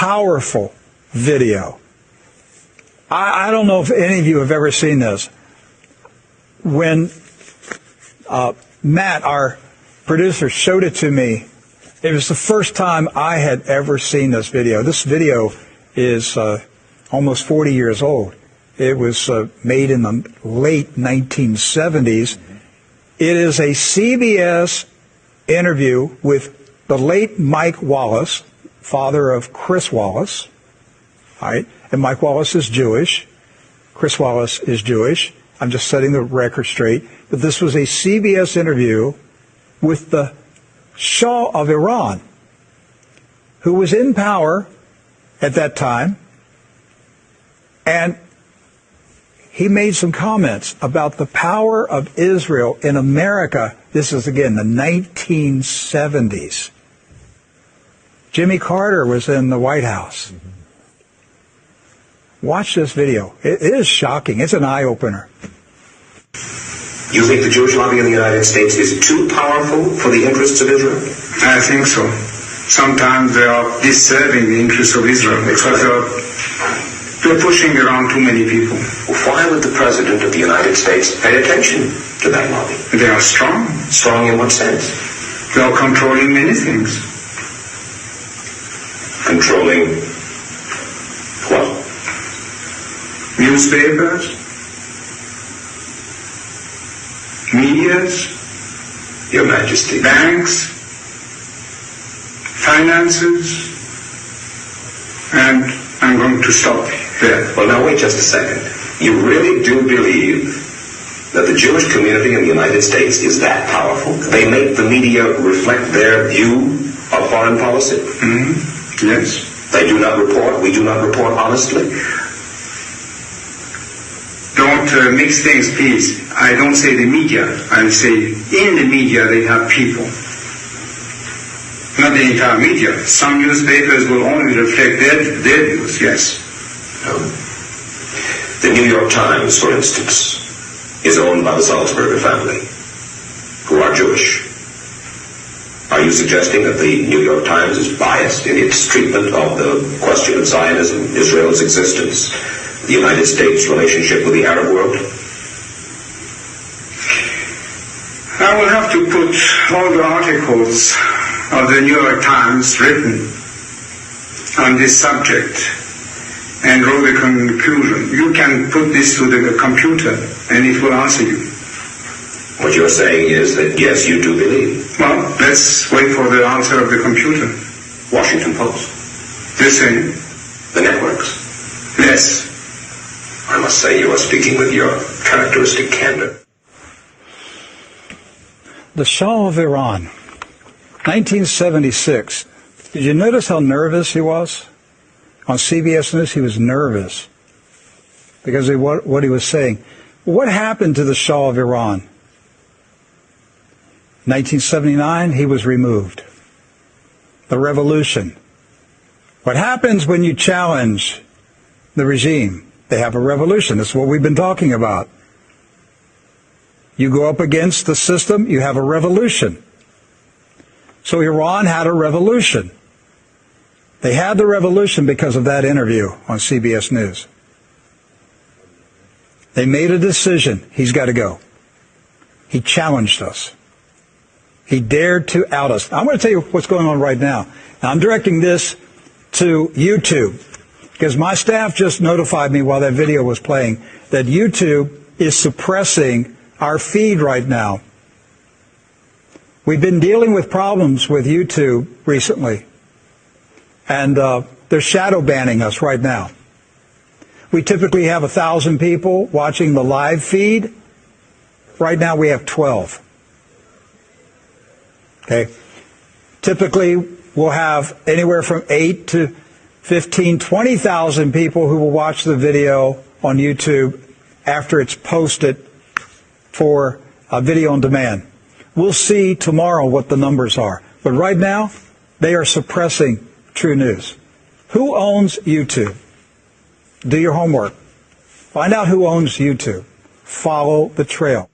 powerful video. I don't know if any of you have ever seen this. When Matt, our producer, showed it to me, it was the first time I had ever seen this video. This video is almost 40 years old. It was made in the late 1970s. It is a CBS interview with the late Mike Wallace, father of Chris Wallace. All right? And Mike Wallace is Jewish. Chris Wallace is Jewish. I'm just setting the record straight. But this was a CBS interview with the Shah of Iran, who was in power at that time. And he made some comments about the power of Israel in America. This is, again, the 1970s. Jimmy Carter was in the White House. Watch this video. It is shocking. It's an eye-opener. You think the Jewish lobby in the United States is too powerful for the interests of Israel? I think so. Sometimes they are disserving the interests of Israel because they're pushing around too many people. Why would the President of the United States pay attention to that lobby? They are strong. Strong in what sense? They are controlling many things. Controlling what? Newspapers, medias, Your Majesty. banks, finances, and I'm going to stop there. Well, now wait just a second. You really do believe that the Jewish community in the United States is that powerful? They make the media reflect their view of foreign policy? Mm-hmm. Yes. They do not report, we do not report honestly? Don't mix things, please. I don't say the media. I say in the media they have people. Not the entire media. Some newspapers will only reflect their views, yes. The New York Times, for instance, is owned by the Salzburger family, who are Jewish. Are you suggesting that the New York Times is biased in its treatment of the question of Zionism, Israel's existence, the United States' relationship with the Arab world? I will have to put all the articles of the New York Times written on this subject and draw the conclusion. You can put this to the computer and it will answer you. What you're saying is that, yes, you do believe. Well, let's wait for the answer of the computer. Washington Post. The same. The networks. Yes. I must say you are speaking with your characteristic candor. The Shah of Iran, 1976. Did you notice how nervous he was? On CBS News, he was nervous because of what he was saying. What happened to the Shah of Iran? 1979, he was removed. The revolution. What happens when you challenge the regime? They have a revolution. That's what we've been talking about. You go up against the system, you have a revolution. So Iran had a revolution. They had the revolution because of that interview on CBS News. They made a decision. He's got to go. He challenged us. He dared to out us. I'm going to tell you what's going on right now. Now, I'm directing this to YouTube because my staff just notified me while that video was playing that YouTube is suppressing our feed right now. We've been dealing with problems with YouTube recently, and they're shadow banning us right now. We typically have 1,000 people watching the live feed. Right now we have 12. Okay. Typically we'll have anywhere from 8 to 15, 20,000 people who will watch the video on YouTube after it's posted for a video on demand. We'll see tomorrow what the numbers are. But right now, they are suppressing True News. Who owns YouTube? Do your homework. Find out who owns YouTube. Follow the trail.